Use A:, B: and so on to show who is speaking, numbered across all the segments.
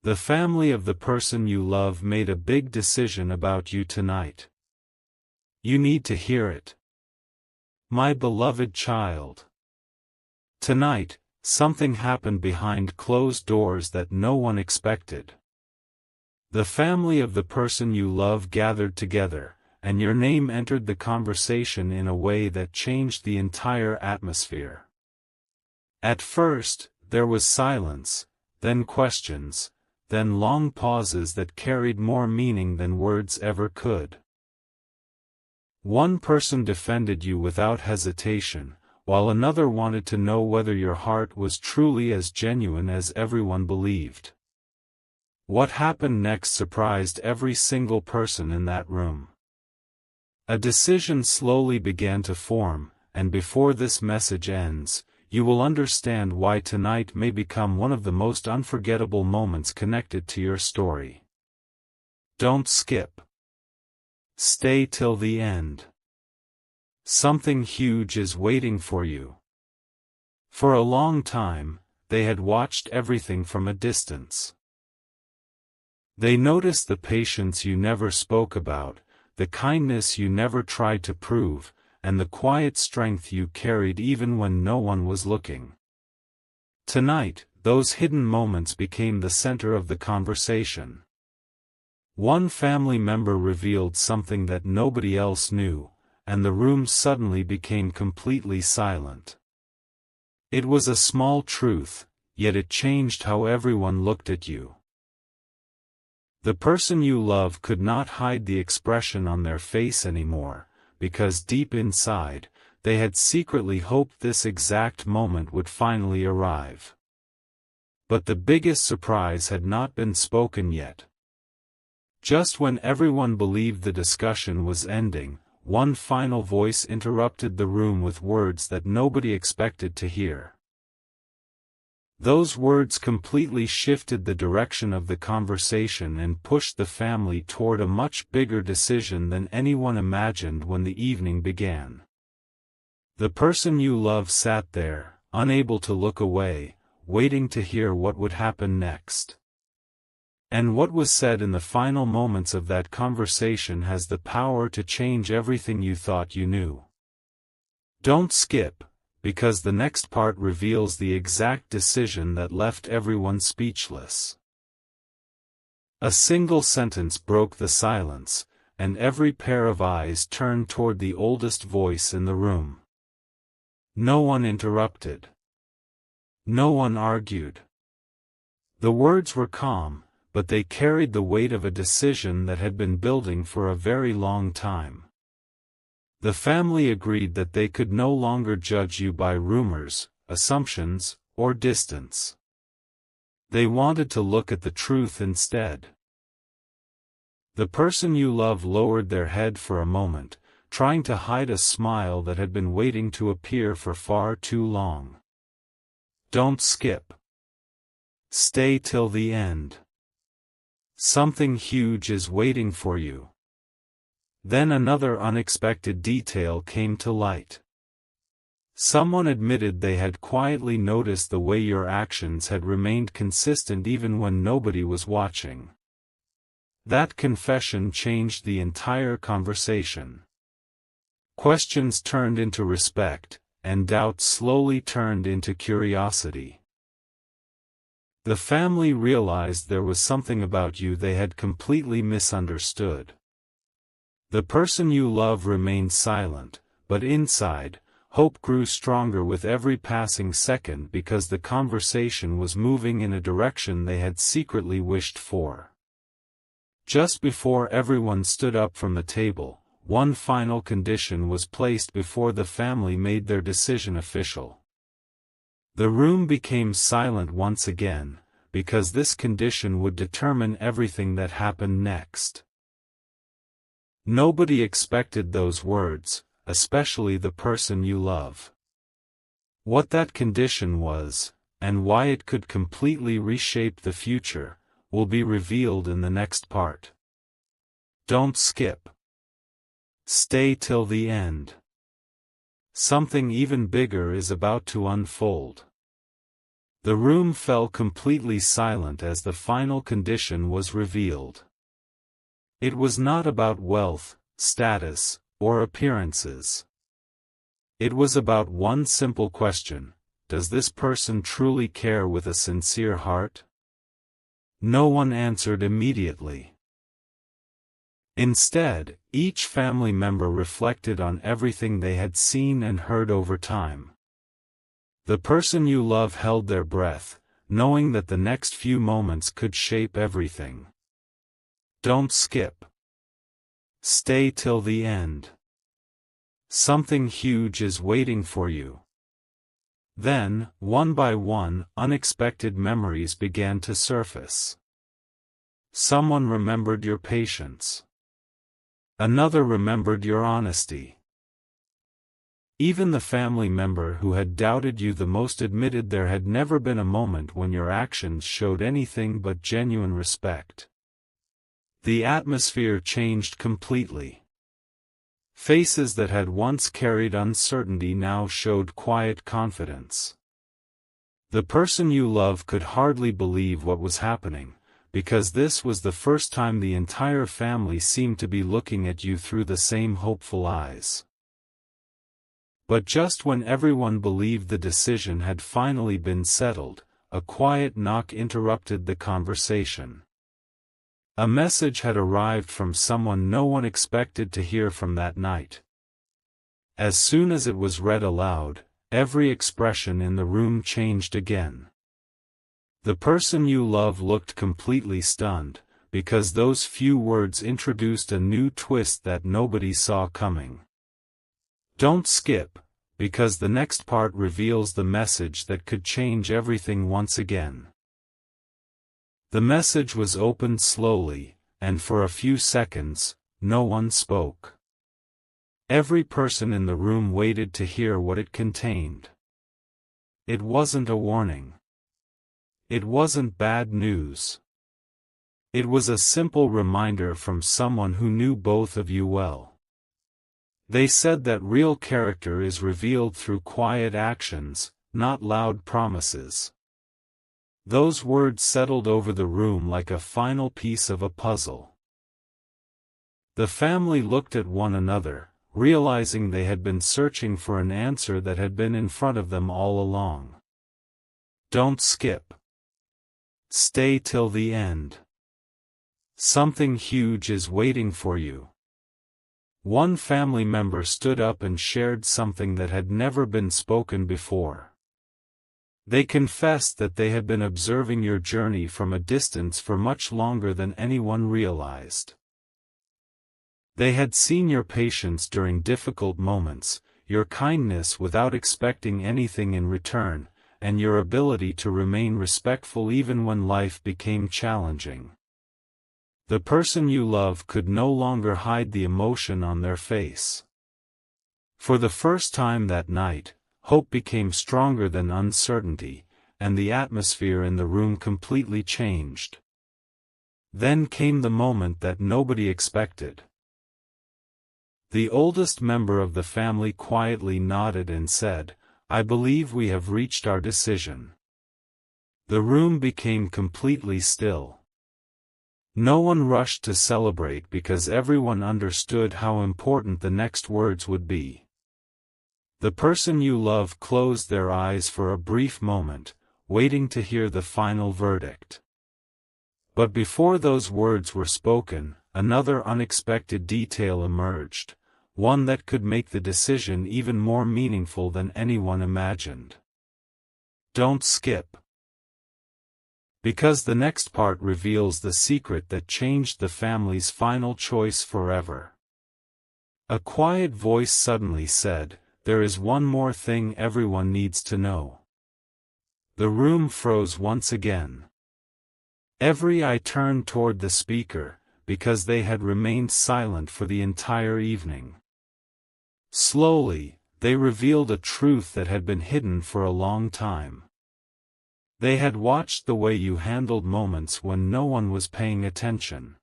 A: The family of the person you love made a big decision about you tonight. You need to hear it. My beloved child. Tonight, something happened behind closed doors that no one expected. The family of the person you love gathered together, and your name entered the conversation in a way that changed the entire atmosphere. At first, there was silence, then questions, then long pauses that carried more meaning than words ever could. One person defended you without hesitation, while another wanted to know whether your heart was truly as genuine as everyone believed. What happened next surprised every single person in that room. A decision slowly began to form, and before this message ends, you will understand why tonight may become one of the most unforgettable moments connected to your story. Don't skip. Stay till the end. Something huge is waiting for you. For a long time, they had watched everything from a distance. They noticed the patience you never spoke about, the kindness you never tried to prove, and the quiet strength you carried even when no one was looking. Tonight, those hidden moments became the center of the conversation. One family member revealed something that nobody else knew, and the room suddenly became completely silent. It was a small truth, yet it changed how everyone looked at you. The person you love could not hide the expression on their face anymore, because deep inside, they had secretly hoped this exact moment would finally arrive. But the biggest surprise had not been spoken yet. Just when everyone believed the discussion was ending, one final voice interrupted the room with words that nobody expected to hear. Those words completely shifted the direction of the conversation and pushed the family toward a much bigger decision than anyone imagined when the evening began. The person you love sat there, unable to look away, waiting to hear what would happen next. And what was said in the final moments of that conversation has the power to change everything you thought you knew. Don't skip, because the next part reveals the exact decision that left everyone speechless. A single sentence broke the silence, and every pair of eyes turned toward the oldest voice in the room. No one interrupted. No one argued. The words were calm, but they carried the weight of a decision that had been building for a very long time. The family agreed that they could no longer judge you by rumors, assumptions, or distance. They wanted to look at the truth instead. The person you love lowered their head for a moment, trying to hide a smile that had been waiting to appear for far too long. Don't skip. Stay till the end. Something huge is waiting for you. Then another unexpected detail came to light. Someone admitted they had quietly noticed the way your actions had remained consistent even when nobody was watching. That confession changed the entire conversation. Questions turned into respect, and doubt slowly turned into curiosity. The family realized there was something about you they had completely misunderstood. The person you love remained silent, but inside, hope grew stronger with every passing second because the conversation was moving in a direction they had secretly wished for. Just before everyone stood up from the table, one final condition was placed before the family made their decision official. The room became silent once again, because this condition would determine everything that happened next. Nobody expected those words, especially the person you love. What that condition was, and why it could completely reshape the future, will be revealed in the next part. Don't skip. Stay till the end. Something even bigger is about to unfold. The room fell completely silent as the final condition was revealed. It was not about wealth, status, or appearances. It was about one simple question: does this person truly care with a sincere heart? No one answered immediately. Instead, each family member reflected on everything they had seen and heard over time. The person you love held their breath, knowing that the next few moments could shape everything. Don't skip. Stay till the end. Something huge is waiting for you. Then, one by one, unexpected memories began to surface. Someone remembered your patience. Another remembered your honesty. Even the family member who had doubted you the most admitted there had never been a moment when your actions showed anything but genuine respect. The atmosphere changed completely. Faces that had once carried uncertainty now showed quiet confidence. The person you love could hardly believe what was happening, because this was the first time the entire family seemed to be looking at you through the same hopeful eyes. But just when everyone believed the decision had finally been settled, a quiet knock interrupted the conversation. A message had arrived from someone no one expected to hear from that night. As soon as it was read aloud, every expression in the room changed again. The person you love looked completely stunned, because those few words introduced a new twist that nobody saw coming. Don't skip, because the next part reveals the message that could change everything once again. The message was opened slowly, and for a few seconds, no one spoke. Every person in the room waited to hear what it contained. It wasn't a warning. It wasn't bad news. It was a simple reminder from someone who knew both of you well. They said that real character is revealed through quiet actions, not loud promises. Those words settled over the room like a final piece of a puzzle. The family looked at one another, realizing they had been searching for an answer that had been in front of them all along. Don't skip. Stay till the end. Something huge is waiting for you. One family member stood up and shared something that had never been spoken before. They confessed that they had been observing your journey from a distance for much longer than anyone realized. They had seen your patience during difficult moments, your kindness without expecting anything in return, and your ability to remain respectful even when life became challenging. The person you love could no longer hide the emotion on their face. For the first time that night, hope became stronger than uncertainty, and the atmosphere in the room completely changed. Then came the moment that nobody expected. The oldest member of the family quietly nodded and said, "I believe we have reached our decision." The room became completely still. No one rushed to celebrate because everyone understood how important the next words would be. The person you love closed their eyes for a brief moment, waiting to hear the final verdict. But before those words were spoken, another unexpected detail emerged, one that could make the decision even more meaningful than anyone imagined. Don't skip. Because the next part reveals the secret that changed the family's final choice forever. A quiet voice suddenly said, "There is one more thing everyone needs to know." The room froze once again. Every eye turned toward the speaker, because they had remained silent for the entire evening. Slowly, they revealed a truth that had been hidden for a long time. They had watched the way you handled moments when no one was paying attention.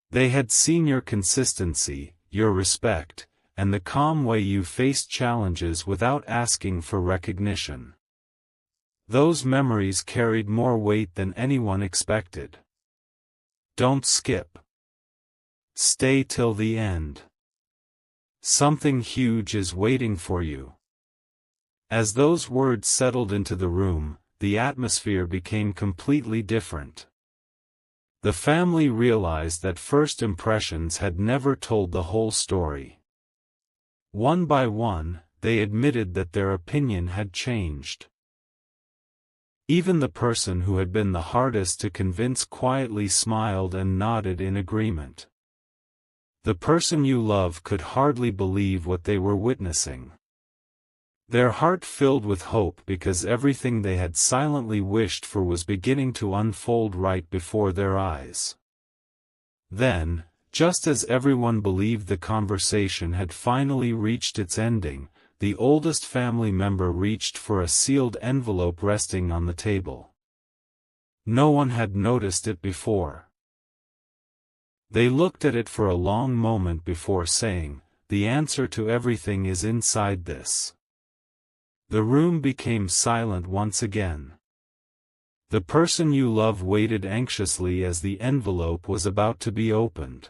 A: They had seen your consistency, your respect, and the calm way you faced challenges without asking for recognition. Those memories carried more weight than anyone expected. Don't skip. Stay till the end. Something huge is waiting for you. As those words settled into the room, the atmosphere became completely different. The family realized that first impressions had never told the whole story. One by one, they admitted that their opinion had changed. Even the person who had been the hardest to convince quietly smiled and nodded in agreement. The person you love could hardly believe what they were witnessing. Their heart filled with hope because everything they had silently wished for was beginning to unfold right before their eyes. Then, just as everyone believed the conversation had finally reached its ending, the oldest family member reached for a sealed envelope resting on the table. No one had noticed it before. They looked at it for a long moment before saying, "The answer to everything is inside this." The room became silent once again. The person you love waited anxiously as the envelope was about to be opened.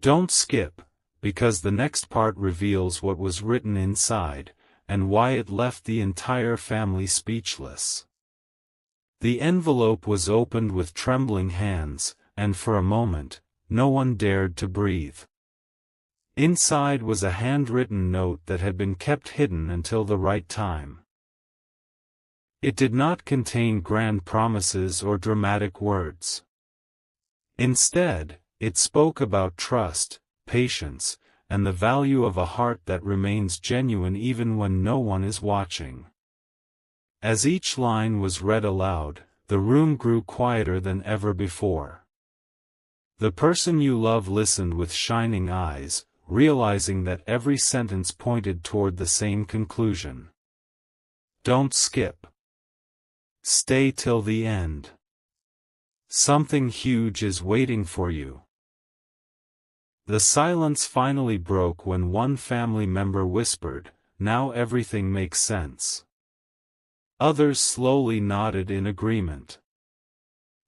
A: Don't skip, because the next part reveals what was written inside, and why it left the entire family speechless. The envelope was opened with trembling hands, and for a moment, no one dared to breathe. Inside was a handwritten note that had been kept hidden until the right time. It did not contain grand promises or dramatic words. Instead, it spoke about trust, patience, and the value of a heart that remains genuine even when no one is watching. As each line was read aloud, the room grew quieter than ever before. The person you love listened with shining eyes, realizing that every sentence pointed toward the same conclusion. Don't skip. Stay till the end. Something huge is waiting for you. The silence finally broke when one family member whispered, "Now everything makes sense." Others slowly nodded in agreement.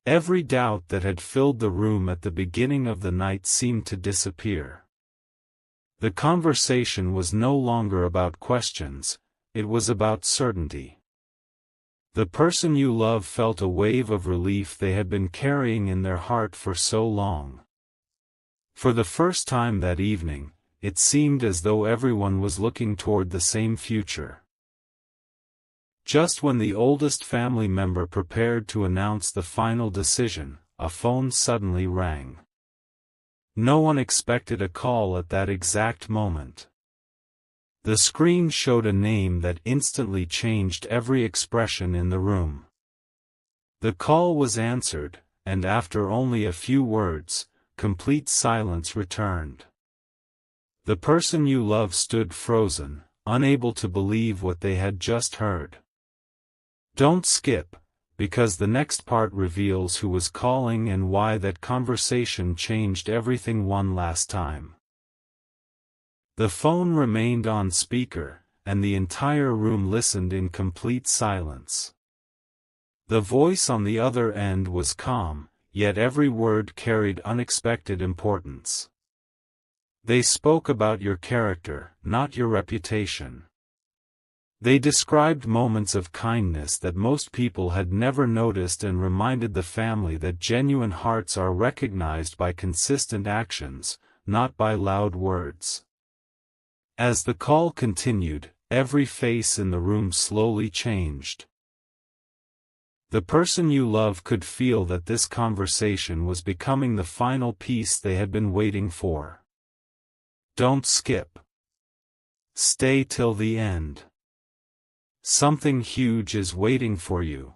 A: Every doubt that had filled the room at the beginning of the night seemed to disappear. The conversation was no longer about questions, it was about certainty. The person you love felt a wave of relief they had been carrying in their heart for so long. For the first time that evening, it seemed as though everyone was looking toward the same future. Just when the oldest family member prepared to announce the final decision, a phone suddenly rang. No one expected a call at that exact moment. The screen showed a name that instantly changed every expression in the room. The call was answered, and after only a few words, complete silence returned. The person you love stood frozen, unable to believe what they had just heard. Don't skip, because the next part reveals who was calling and why that conversation changed everything one last time. The phone remained on speaker, and the entire room listened in complete silence. The voice on the other end was calm, yet every word carried unexpected importance. They spoke about your character, not your reputation. They described moments of kindness that most people had never noticed and reminded the family that genuine hearts are recognized by consistent actions, not by loud words. As the call continued, every face in the room slowly changed. The person you love could feel that this conversation was becoming the final piece they had been waiting for. Don't skip. Stay till the end. Something huge is waiting for you.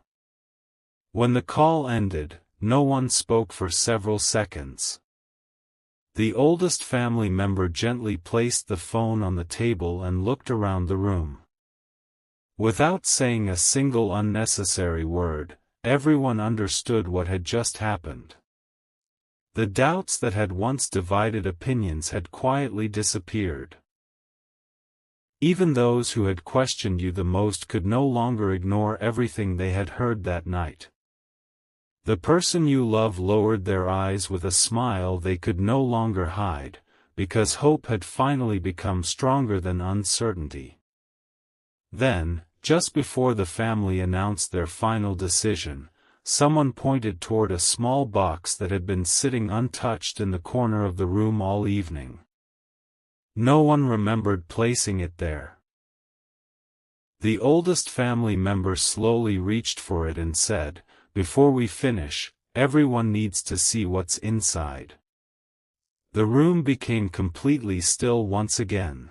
A: When the call ended, no one spoke for several seconds. The oldest family member gently placed the phone on the table and looked around the room. Without saying a single unnecessary word, everyone understood what had just happened. The doubts that had once divided opinions had quietly disappeared. Even those who had questioned you the most could no longer ignore everything they had heard that night. The person you love lowered their eyes with a smile they could no longer hide, because hope had finally become stronger than uncertainty. Then, just before the family announced their final decision, someone pointed toward a small box that had been sitting untouched in the corner of the room all evening. No one remembered placing it there. The oldest family member slowly reached for it and said, "Before we finish, everyone needs to see what's inside." The room became completely still once again.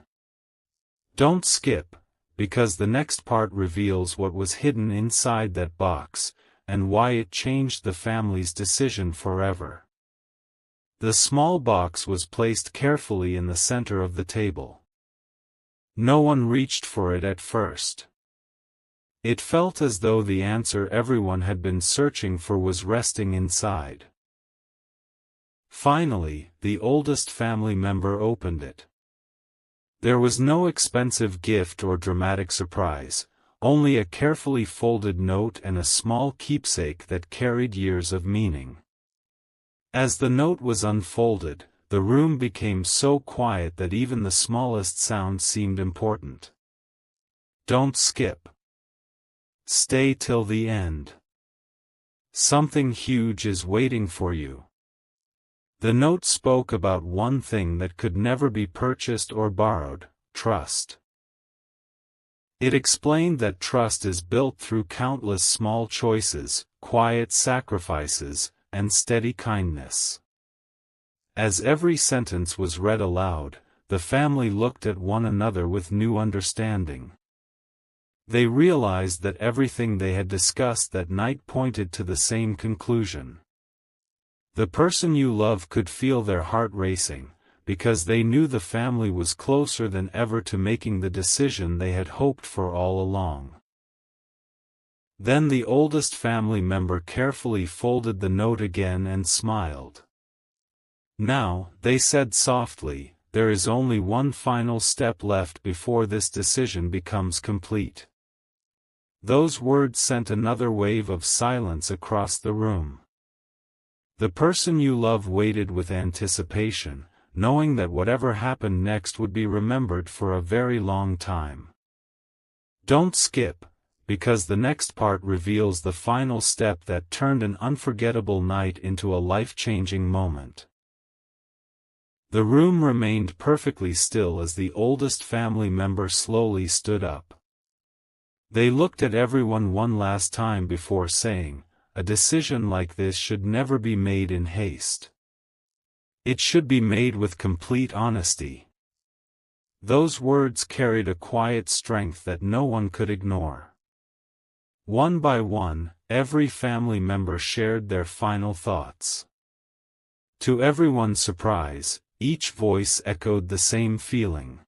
A: Don't skip, because the next part reveals what was hidden inside that box, and why it changed the family's decision forever. The small box was placed carefully in the center of the table. No one reached for it at first. It felt as though the answer everyone had been searching for was resting inside. Finally, the oldest family member opened it. There was no expensive gift or dramatic surprise, only a carefully folded note and a small keepsake that carried years of meaning. As the note was unfolded, the room became so quiet that even the smallest sound seemed important. Don't skip. Stay till the end. Something huge is waiting for you. The note spoke about one thing that could never be purchased or borrowed: trust. It explained that trust is built through countless small choices, quiet sacrifices, and steady kindness. As every sentence was read aloud, the family looked at one another with new understanding. They realized that everything they had discussed that night pointed to the same conclusion. The person you love could feel their heart racing, because they knew the family was closer than ever to making the decision they had hoped for all along. Then the oldest family member carefully folded the note again and smiled. "Now," they said softly, "there is only one final step left before this decision becomes complete." Those words sent another wave of silence across the room. The person you love waited with anticipation, knowing that whatever happened next would be remembered for a very long time. Don't skip, because the next part reveals the final step that turned an unforgettable night into a life-changing moment. The room remained perfectly still as the oldest family member slowly stood up. They looked at everyone one last time before saying, "A decision like this should never be made in haste. It should be made with complete honesty." Those words carried a quiet strength that no one could ignore. One by one, every family member shared their final thoughts. To everyone's surprise, each voice echoed the same feeling.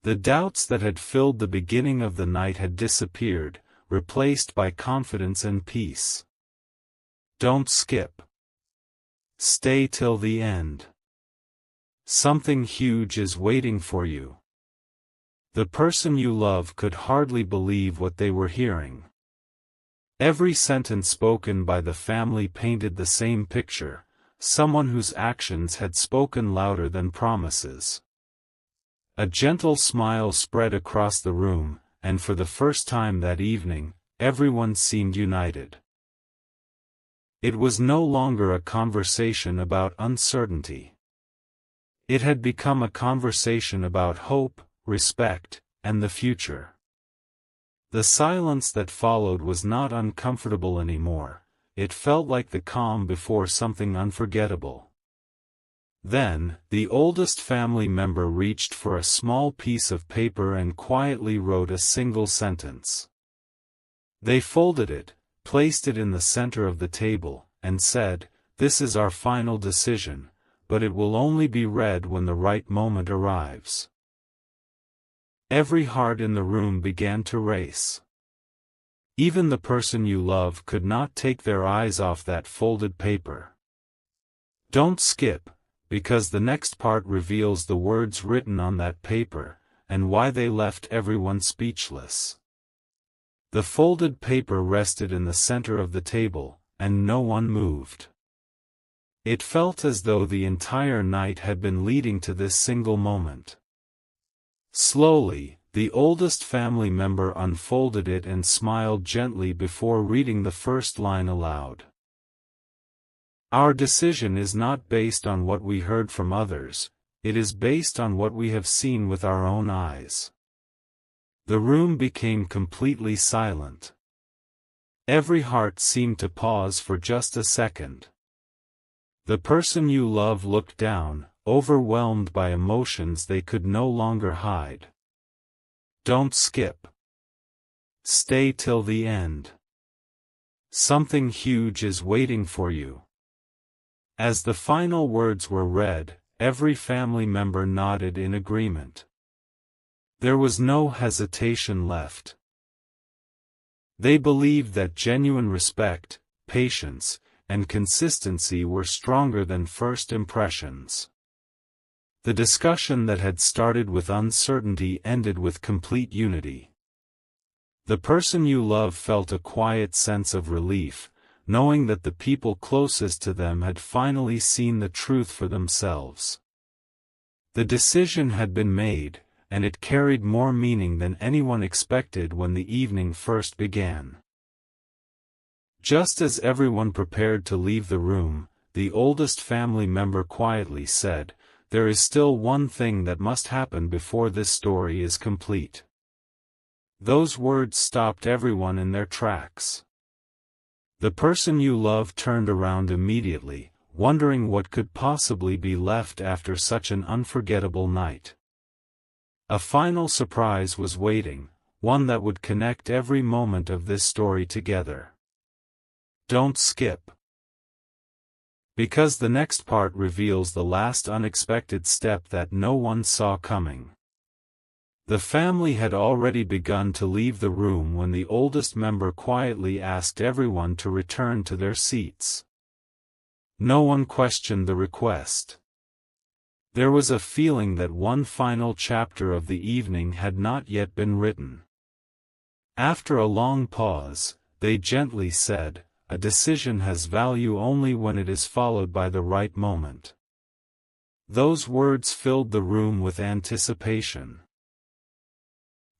A: The doubts that had filled the beginning of the night had disappeared, replaced by confidence and peace. Don't skip. Stay till the end. Something huge is waiting for you. The person you love could hardly believe what they were hearing. Every sentence spoken by the family painted the same picture: someone whose actions had spoken louder than promises. A gentle smile spread across the room, and for the first time that evening, everyone seemed united. It was no longer a conversation about uncertainty. It had become a conversation about hope, respect, and the future. The silence that followed was not uncomfortable anymore. It felt like the calm before something unforgettable. Then, the oldest family member reached for a small piece of paper and quietly wrote a single sentence. They folded it, placed it in the center of the table, and said, "This is our final decision, but it will only be read when the right moment arrives." Every heart in the room began to race. Even the person you love could not take their eyes off that folded paper. Don't skip, because the next part reveals the words written on that paper, and why they left everyone speechless. The folded paper rested in the center of the table, and no one moved. It felt as though the entire night had been leading to this single moment. Slowly, the oldest family member unfolded it and smiled gently before reading the first line aloud. Our decision is not based on what we heard from others, it is based on what we have seen with our own eyes. The room became completely silent. Every heart seemed to pause for just a second. The person you love looked down, overwhelmed by emotions they could no longer hide. Don't skip. Stay till the end. Something huge is waiting for you. As the final words were read, every family member nodded in agreement. There was no hesitation left. They believed that genuine respect, patience, and consistency were stronger than first impressions. The discussion that had started with uncertainty ended with complete unity. The person you love felt a quiet sense of relief, knowing that the people closest to them had finally seen the truth for themselves. The decision had been made, and it carried more meaning than anyone expected when the evening first began. Just as everyone prepared to leave the room, the oldest family member quietly said, "There is still one thing that must happen before this story is complete." Those words stopped everyone in their tracks. The person you love turned around immediately, wondering what could possibly be left after such an unforgettable night. A final surprise was waiting, one that would connect every moment of this story together. Don't skip. Because the next part reveals the last unexpected step that no one saw coming. The family had already begun to leave the room when the oldest member quietly asked everyone to return to their seats. No one questioned the request. There was a feeling that one final chapter of the evening had not yet been written. After a long pause, they gently said, "A decision has value only when it is followed by the right moment." Those words filled the room with anticipation.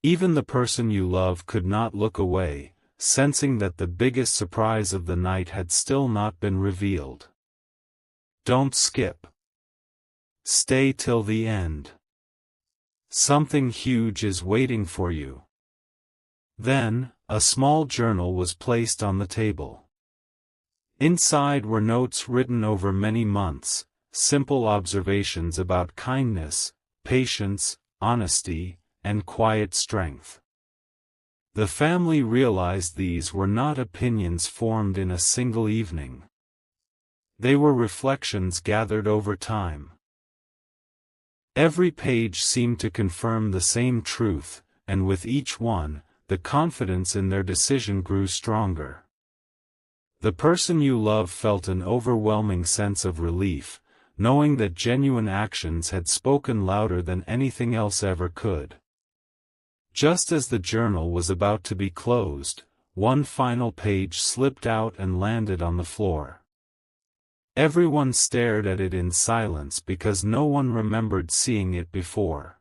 A: Even the person you love could not look away, sensing that the biggest surprise of the night had still not been revealed. Don't skip. Stay till the end. Something huge is waiting for you. Then, a small journal was placed on the table. Inside were notes written over many months, simple observations about kindness, patience, honesty, and quiet strength. The family realized these were not opinions formed in a single evening. They were reflections gathered over time. Every page seemed to confirm the same truth, and with each one, the confidence in their decision grew stronger. The person you love felt an overwhelming sense of relief, knowing that genuine actions had spoken louder than anything else ever could. Just as the journal was about to be closed, one final page slipped out and landed on the floor. Everyone stared at it in silence because no one remembered seeing it before.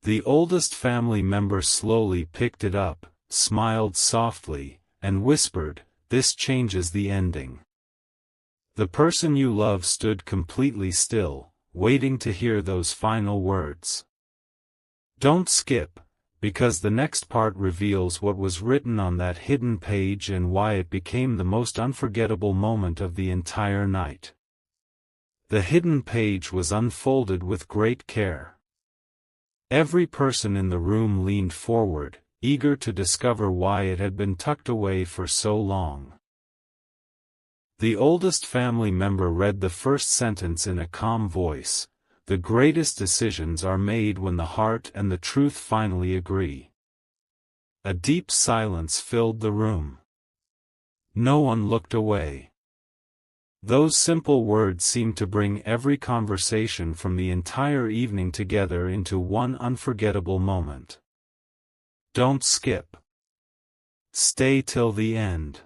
A: The oldest family member slowly picked it up, smiled softly, and whispered, "This changes the ending." The person you love stood completely still, waiting to hear those final words. Don't skip, because the next part reveals what was written on that hidden page and why it became the most unforgettable moment of the entire night. The hidden page was unfolded with great care. Every person in the room leaned forward, eager to discover why it had been tucked away for so long. The oldest family member read the first sentence in a calm voice. The greatest decisions are made when the heart and the truth finally agree. A deep silence filled the room. No one looked away. Those simple words seemed to bring every conversation from the entire evening together into one unforgettable moment. Don't skip. Stay till the end.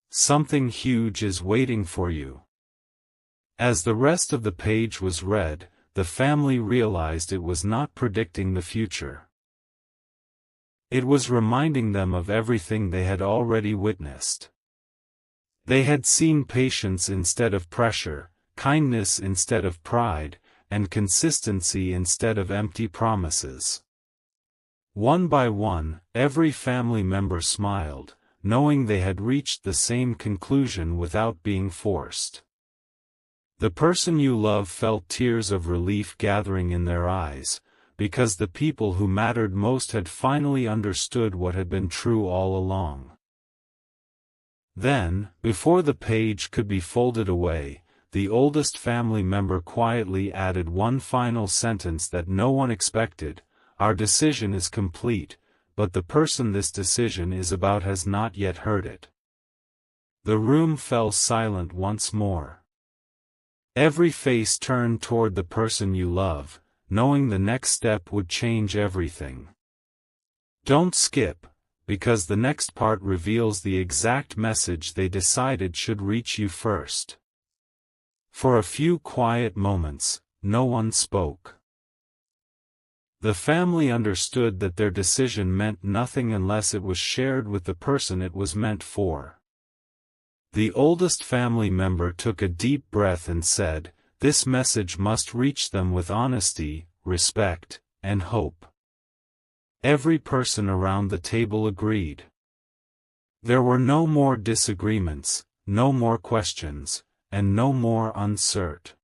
A: Something huge is waiting for you. As the rest of the page was read, the family realized it was not predicting the future. It was reminding them of everything they had already witnessed. They had seen patience instead of pressure, kindness instead of pride, and consistency instead of empty promises. One by one, every family member smiled, knowing they had reached the same conclusion without being forced. The person you love felt tears of relief gathering in their eyes, because the people who mattered most had finally understood what had been true all along. Then, before the page could be folded away, the oldest family member quietly added one final sentence that no one expected: "Our decision is complete, but the person this decision is about has not yet heard it." The room fell silent once more. Every face turned toward the person you love, knowing the next step would change everything. Don't skip, because the next part reveals the exact message they decided should reach you first. For a few quiet moments, no one spoke. The family understood that their decision meant nothing unless it was shared with the person it was meant for. The oldest family member took a deep breath and said, "This message must reach them with honesty, respect, and hope." Every person around the table agreed. There were no more disagreements, no more questions, and no more uncertainty.